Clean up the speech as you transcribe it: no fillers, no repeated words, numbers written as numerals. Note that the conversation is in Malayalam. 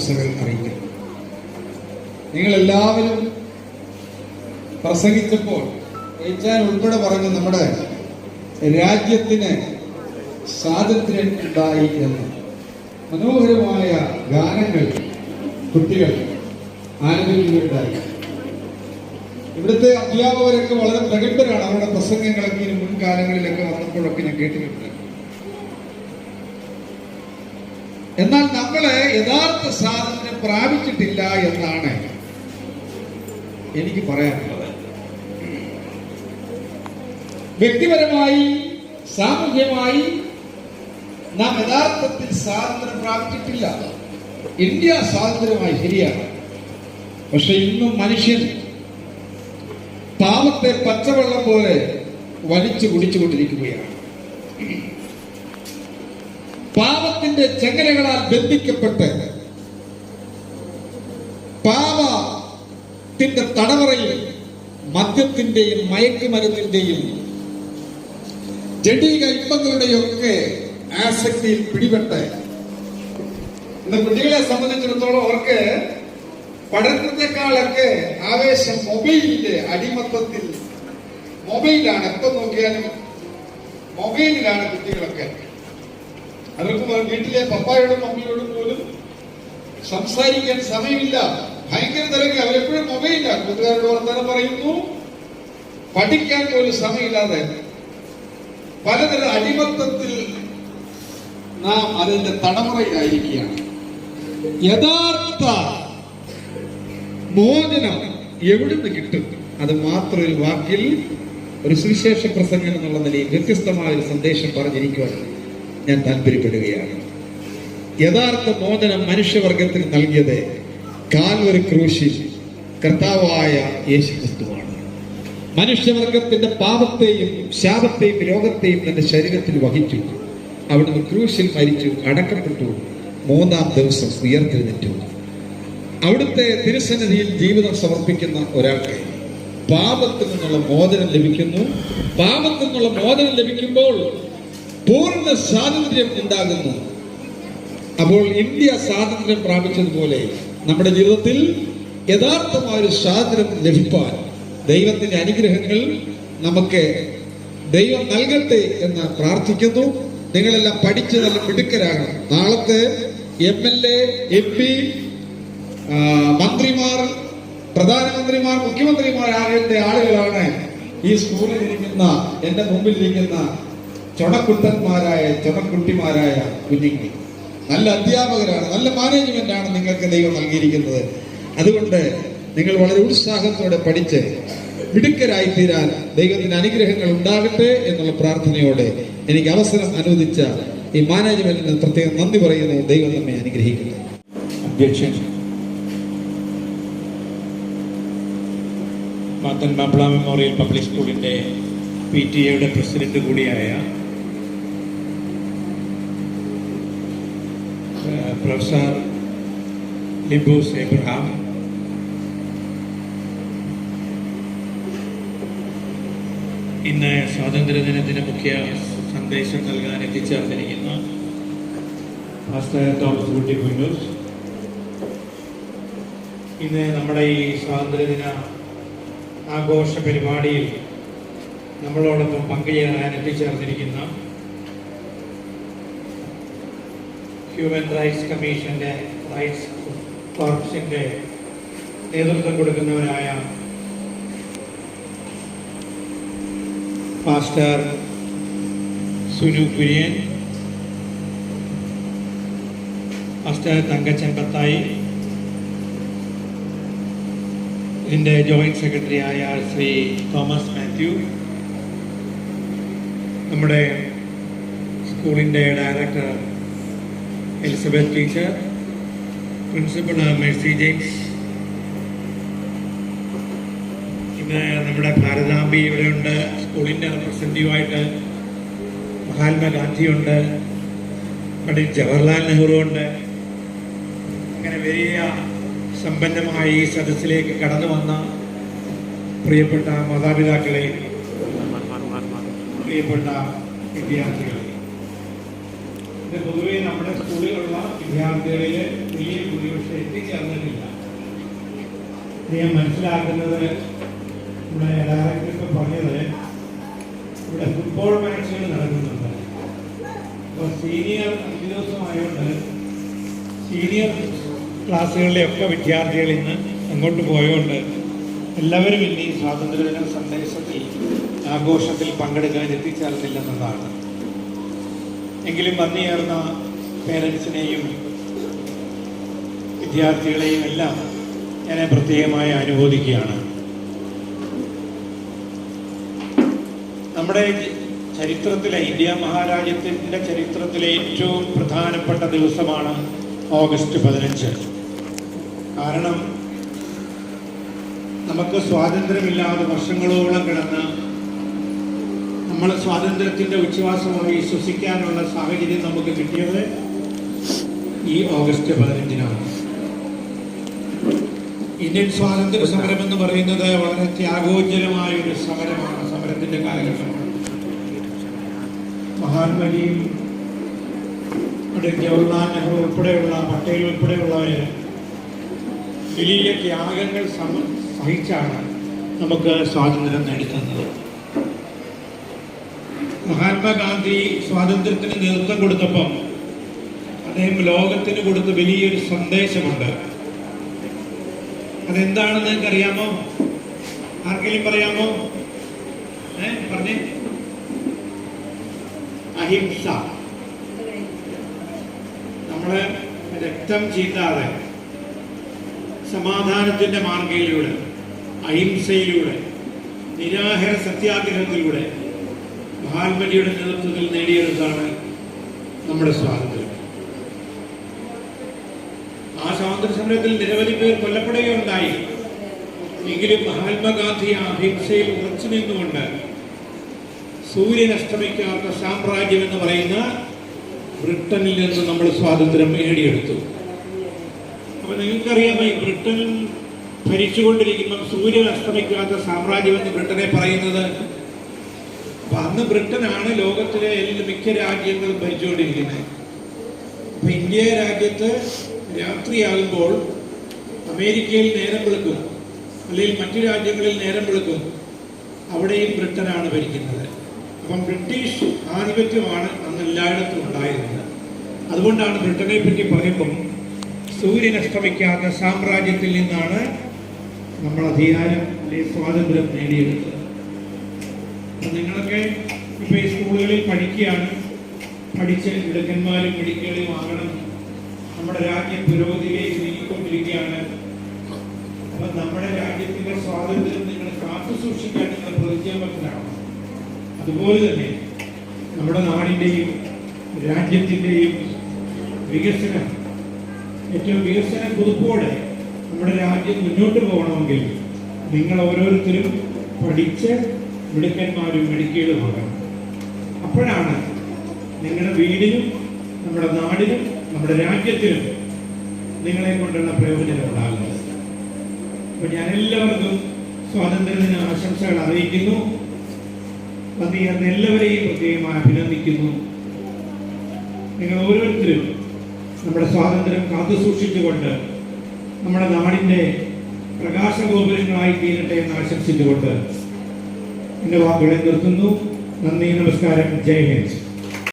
ആശംസകൾ അറിയിക്കുന്നു. നിങ്ങളെല്ലാവരും പ്രസംഗിച്ചപ്പോൾ ഞാൻ ഉൾപ്പെടെ പറഞ്ഞു നമ്മുടെ രാജ്യത്തിന് സ്വാതന്ത്ര്യം ഉണ്ടായി എന്ന്. മനോഹരമായ ഗാനങ്ങൾ കുട്ടികൾ ആലപിക്കുകയുണ്ടായി. ഇവിടുത്തെ അധ്യാപകരൊക്കെ വളരെ പ്രഗത്ഭരാണ്. അവരുടെ പ്രസംഗങ്ങളൊക്കെ മുൻകാലങ്ങളിലൊക്കെ വന്നപ്പോഴൊക്കെ ഞാൻ കേട്ടിട്ടുണ്ട്. എന്നാൽ നമ്മള് യഥാർത്ഥ സ്വാതന്ത്ര്യം പ്രാപിച്ചിട്ടില്ല എന്നാണ് എനിക്ക് പറയാനുള്ളത്. വ്യക്തിപരമായി സാമൂഹ്യമായി നാം യഥാർത്ഥത്തിൽ സ്വാതന്ത്ര്യം പ്രാപിച്ചിട്ടില്ല. ഇന്ത്യ സ്വാതന്ത്ര്യമായി ശരിയാണ്. പക്ഷെ ഇന്നും മനുഷ്യൻ പാവത്തെ പച്ചവെള്ളം പോലെ വലിച്ചു കുടിച്ചുകൊണ്ടിരിക്കുകയാണ്. പാവത്തിന്റെ ചെങ്ങലകളാൽ ബന്ധിക്കപ്പെട്ട് പാവത്തിന്റെ തടവറയിൽ മദ്യത്തിന്റെയും മയക്കുമരുന്നിന്റെയും ജഡീക ഇമ്പങ്ങളുടെയും ഒക്കെ ആസക്തിയിൽ പിടിപെട്ട് ഇന്ന് കുട്ടികളെ സംബന്ധിച്ചിടത്തോളം അവർക്ക് പഠനത്തെക്കാളൊക്കെ ആവേശം മൊബൈലിന്റെ അടിമത്തത്തിൽ. മൊബൈലാണ്, എപ്പോൾ നോക്കിയാലും മൊബൈലിലാണ് കുട്ടികളൊക്കെ. അവർക്ക് വീട്ടിലെ പപ്പായോടും മമ്മിയോടും പോലും സംസാരിക്കാൻ സമയമില്ല. ഭയങ്കര തിരക്ക്. അവരെപ്പോഴും മൊബൈലിലാണ്. കൂട്ടുകാരോട് വർത്തമാനം പറയുന്നു. പഠിക്കാൻ പോലും സമയമില്ലാതെ പലതരം അടിമത്തത്തിൽ നാം അതിന്റെ തടമുറയിലായിരിക്കുകയാണ്. യഥാർത്ഥ മോചനം എവിടുന്ന് കിട്ടും? അത് മാത്രം ഒരു വാക്കിൽ ഒരു സുവിശേഷ പ്രസംഗം എന്നുള്ള നിലയിൽ വ്യത്യസ്തമായ ഒരു സന്ദേശം പറഞ്ഞിരിക്കുവാൻ ഞാൻ താല്പര്യപ്പെടുകയാണ്. യഥാർത്ഥ മോചനം മനുഷ്യവർഗത്തിന് നൽകിയത് കാൽവരി ക്രൂശിൽ കർത്താവായ യേശുക്രിസ്തുവാണ്. മനുഷ്യവർഗത്തിന്റെ പാപത്തെയും ശാപത്തെയും രോഗത്തെയും തന്റെ ശരീരത്തിൽ വഹിച്ചു. അവിടുന്ന് ക്രൂശിൽ മരിച്ചു, അടക്കപ്പെട്ടു, മൂന്നാം ദിവസം ഉയർത്തെഴുന്നേറ്റു. അവിടുത്തെ തിരുസന്നിധിയിൽ ജീവിതം സമർപ്പിക്കുന്ന ഒരാൾക്ക് പാപത്തിൽ നിന്നുള്ള മോചനം ലഭിക്കുന്നു. പാപത്തിൽ നിന്നുള്ള മോചനം ലഭിക്കുമ്പോൾ പൂർണ്ണ സ്വാതന്ത്ര്യം ഉണ്ടാകുന്നു. അപ്പോൾ ഇന്ത്യ സ്വാതന്ത്ര്യം പ്രാപിച്ചതുപോലെ നമ്മുടെ ജീവിതത്തിൽ യഥാർത്ഥമായ ഒരു സ്വാതന്ത്ര്യം ലഭിക്കാൻ ദൈവത്തിന്റെ അനുഗ്രഹങ്ങൾ നമുക്ക് ദൈവം നൽകട്ടെ എന്ന് പ്രാർത്ഥിക്കുന്നു. നിങ്ങളെല്ലാം പഠിച്ച് നല്ല മിടുക്കരാകണം. നാളത്തെ MLA, MP, മന്ത്രിമാർ, പ്രധാനമന്ത്രിമാർ, മുഖ്യമന്ത്രിമാരാകേണ്ട ആളുകളാണ് ഈ സ്കൂളിൽ ഇരിക്കുന്ന, എന്റെ മുമ്പിൽ ഇരിക്കുന്ന ചുണക്കുട്ടന്മാരായ ചുണക്കുട്ടിമാരായ കുഞ്ഞുങ്ങൾ. നല്ല അധ്യാപകരാണ്, നല്ല മാനേജ്മെന്റ് ആണ് നിങ്ങൾക്ക് ദൈവം നൽകിയിരിക്കുന്നത്. അതുകൊണ്ട് നിങ്ങൾ വളരെ ഉത്സാഹത്തോടെ പഠിച്ച് മിടുക്കരായി തീരാൻ ദൈവത്തിന്റെ അനുഗ്രഹങ്ങൾ ഉണ്ടാകട്ടെ എന്നുള്ള പ്രാർത്ഥനയോടെ എനിക്ക് അവസരം അനുവദിച്ച ഈ മാനേജ്മെന്റിന് പ്രത്യേകം നന്ദി പറയുന്നു. ദൈവം നമ്മെ അനുഗ്രഹിക്കുന്നു. അധ്യക്ഷൻ മാത്തൻ മാപ്പിള മെമ്മോറിയൽ പബ്ലിക് സ്കൂളിന്റെ PTA പ്രസിഡന്റ് കൂടിയായ പ്രൊഫസർ ലിബൂസ് എബ്രഹാം, ഇന്ന് സ്വാതന്ത്ര്യദിനത്തിന് മുഖ്യ സന്ദേശം നൽകാൻ എത്തിച്ചേർന്നിരിക്കുന്ന പാസ്റ്റർ തോമസ് കുട്ടി കുഞ്ഞൂസ്, ഇന്ന് നമ്മുടെ ഈ സ്വാതന്ത്ര്യദിന ആഘോഷ പരിപാടിയിൽ നമ്മളോടൊപ്പം പങ്കുചേരാൻ എത്തിച്ചേർന്നിരിക്കുന്ന ഹ്യൂമൻ റൈറ്റ്സ് കമ്മീഷന്റെ റൈറ്റ്സ് കോർപ്സിന്റെ നേതൃത്വം കൊടുക്കുന്നവരായ പാസ്റ്റർ സുനു കുര്യൻ, പാസ്റ്റർ തങ്കച്ചൻ പത്തായി, ഇതിൻ്റെ ജോയിന്റ് സെക്രട്ടറി ആയ ശ്രീ തോമസ് മാത്യു, നമ്മുടെ സ്കൂളിൻ്റെ director Elizabeth teacher, principal Mercy James, ഇന്ന് നമ്മുടെ ഭാരതാംബി ഇവിടെയുണ്ട്, സ്കൂളിൻ്റെ റെപ്രസെൻറ്റീവായിട്ട് മഹാത്മാഗാന്ധിയുണ്ട്, പണ്ഡിറ്റ് ജവഹർലാൽ നെഹ്റു ഉണ്ട്. അങ്ങനെ വലിയ സമ്പന്നമായ ഈ സദസ്സിലേക്ക് കടന്നു വന്ന പ്രിയപ്പെട്ട മാതാപിതാക്കളെ, പ്രിയപ്പെട്ട വിദ്യാർത്ഥികളെ, ഇത് പൊതുവെ നമ്മുടെ സ്കൂളിലുള്ള വിദ്യാർത്ഥികളിൽ വലിയ ഭൂരിപക്ഷം എത്തിച്ചേർന്നിട്ടില്ല. ഞാൻ മനസ്സിലാക്കുന്നത് നമ്മുടെ ഡയറക്ടർ ഇപ്പോൾ പറഞ്ഞത് ഇവിടെ ഫുട്ബോൾ മാച്ചുകൾ നടക്കുന്നുണ്ട്. അപ്പോൾ സീനിയർ 5 ദിവസമായതുകൊണ്ട് സീനിയർ ക്ലാസ്സുകളിലെയൊക്കെ വിദ്യാർത്ഥികൾ ഇന്ന് അങ്ങോട്ട് പോയതുകൊണ്ട് എല്ലാവരും ഇന്ന് ഈ സ്വാതന്ത്ര്യദിന സന്ദേശത്തിൽ ആഘോഷത്തിൽ പങ്കെടുക്കാൻ എത്തിച്ചേർന്നില്ലെന്നതാണ്. എങ്കിലും വന്നുചേർന്ന പേരൻസിനെയും വിദ്യാർത്ഥികളെയും എല്ലാം ഞാൻ പ്രത്യേകമായി അനുമോദിക്കുകയാണ്. നമ്മുടെ ചരിത്രത്തിലെ, ഇന്ത്യ മഹാരാജ്യത്തിൻ്റെ ചരിത്രത്തിലെ ഏറ്റവും പ്രധാനപ്പെട്ട ദിവസമാണ് ഓഗസ്റ്റ് 15. കാരണം നമുക്ക് സ്വാതന്ത്ര്യമില്ലാതെ വർഷങ്ങളോളം കിടന്ന് നമ്മൾ സ്വാതന്ത്ര്യത്തിൻ്റെ ഉച്ഛ്വാസമായി ശ്വസിക്കാനുള്ള സാഹചര്യം നമുക്ക് കിട്ടിയത് ഈ ഓഗസ്റ്റ് 15-നാണ്. ഇന്ത്യൻ സ്വാതന്ത്ര്യ സമരം എന്ന് പറയുന്നത് വളരെ ത്യാഗോജ്ജലമായ ഒരു സമരമാണ്, സമരത്തിൻ്റെ കാലഘട്ടമാണ്. മഹാത്മജിയും ജവഹർലാൽ നെഹ്റു ഉൾപ്പെടെയുള്ള, പട്ടേൽ ഉൾപ്പെടെയുള്ളവർ വലിയ ത്യാഗങ്ങൾ സഹിച്ചാണ് നമുക്ക് സ്വാതന്ത്ര്യം നേടിത്തന്നത്. മഹാത്മാഗാന്ധി സ്വാതന്ത്ര്യത്തിന് നേതൃത്വം കൊടുത്തപ്പം അദ്ദേഹം ലോകത്തിന് കൊടുത്ത വലിയൊരു സന്ദേശമുണ്ട്. അതെന്താണെന്ന് നിങ്ങൾക്ക് അറിയാമോ? ആർക്കെങ്കിലും പറയാമോ? പറഞ്ഞേ. അഹിംസ. നമ്മള് രക്തം ചീന്താതെ സമാധാനത്തിന്റെ മാർഗയിലൂടെ, അഹിംസയിലൂടെ, നിരാഹാര സത്യാഗ്രഹത്തിലൂടെ മഹാത്മജിയുടെ നേതൃത്വത്തിൽ നേടിയെടുത്താണ് നമ്മുടെ സ്വാതന്ത്ര്യം. ആ സ്വാതന്ത്ര്യ സമരത്തിൽ നിരവധി പേർ കൊല്ലപ്പെടുകയുണ്ടായി. എങ്കിലും മഹാത്മാഗാന്ധി അഹിംസയിൽ ഉറച്ചു നിന്നുകൊണ്ട് സൂര്യൻ അസ്തമിക്കാത്ത സാമ്രാജ്യം എന്ന് പറയുന്ന ബ്രിട്ടനിൽ നിന്ന് നമ്മൾ സ്വാതന്ത്ര്യം നേടിയെടുത്തു. അപ്പൊ നിങ്ങൾക്കറിയാമോ, ഈ ബ്രിട്ടൻ ഭരിച്ചുകൊണ്ടിരിക്കുമ്പോൾ സൂര്യൻ അസ്തമിക്കാത്ത സാമ്രാജ്യം എന്ന് ബ്രിട്ടനെ പറയുന്നത്? അപ്പൊ അന്ന് ബ്രിട്ടനാണ് ലോകത്തിലെ മിക്ക രാജ്യങ്ങളും ഭരിച്ചുകൊണ്ടിരിക്കുന്നത്. അപ്പൊ ഇന്ത്യ രാജ്യത്ത് രാത്രിയാകുമ്പോൾ അമേരിക്കയിൽ നേരം വെളുക്കും, അല്ലെങ്കിൽ മറ്റു രാജ്യങ്ങളിൽ നേരം വെളുക്കും. അവിടെയും ബ്രിട്ടനാണ് ഭരിക്കുന്നത്. അപ്പം ബ്രിട്ടീഷ് ആധിപത്യമാണ് അന്ന് എല്ലായിടത്തും ഉണ്ടായിരുന്നത്. അതുകൊണ്ടാണ് ബ്രിട്ടനെ പറ്റി പറയുമ്പം സൂര്യൻ അസ്തമിക്കാത്ത സാമ്രാജ്യത്തിൽ നിന്നാണ് നമ്മൾ അധികാരം, അല്ലെങ്കിൽ സ്വാതന്ത്ര്യം നേടിയെടുത്തത്. അപ്പം നിങ്ങളൊക്കെ ഇപ്പോൾ ഈ സ്കൂളുകളിൽ പഠിക്കുകയാണ്, പഠിച്ച് മിടുക്കന്മാരും മിടുക്കികളും ആകണം. നമ്മുടെ രാജ്യം പുരോഗതിയിലേക്ക് നീങ്ങിക്കൊണ്ടിരിക്കുകയാണ്. അപ്പം നമ്മുടെ രാജ്യത്തിൻ്റെ സ്വാതന്ത്ര്യം നിങ്ങൾ കാത്തു സൂക്ഷിക്കാൻ നിങ്ങൾ പ്രതിജ്ഞാബദ്ധരാണ്. അതുപോലെ തന്നെ നമ്മുടെ നാടിൻ്റെയും രാജ്യത്തിൻ്റെയും വികസനം, ഏറ്റവും വികസന കുതിപ്പോടെ നമ്മുടെ രാജ്യം മുന്നോട്ട് പോകണമെങ്കിൽ നിങ്ങൾ ഓരോരുത്തരും പഠിച്ച് മിടുക്കന്മാരും മിടുക്കികളുമാകണം. അപ്പോഴാണ് നിങ്ങളുടെ വീടിനും നമ്മുടെ നാടിനും നമ്മുടെ രാജ്യത്തിനും നിങ്ങളെ കൊണ്ടുള്ള പ്രയോജനം ഉണ്ടാകുന്നത്. അപ്പോൾ ഞാൻ എല്ലാവർക്കും സ്വാതന്ത്ര്യദിന ആശംസകൾ അറിയിക്കുന്നു. വന്നുചേർന്ന എല്ലാവരെയും പ്രത്യേകമായി അഭിനന്ദിക്കുന്നു. നിങ്ങൾ ഓരോരുത്തരും നമ്മുടെ സ്വാതന്ത്ര്യം കാത്തു സൂക്ഷിച്ചുകൊണ്ട് നമ്മുടെ നാടിൻ്റെ പ്രകാശഗോപുരങ്ങളായി തീരട്ടെ എന്ന് ആശംസിച്ചുകൊണ്ട് എൻ്റെ വാക്കുകളെ നിർത്തുന്നു. നന്ദി, നമസ്കാരം, ജയ് ഹിന്ദ്.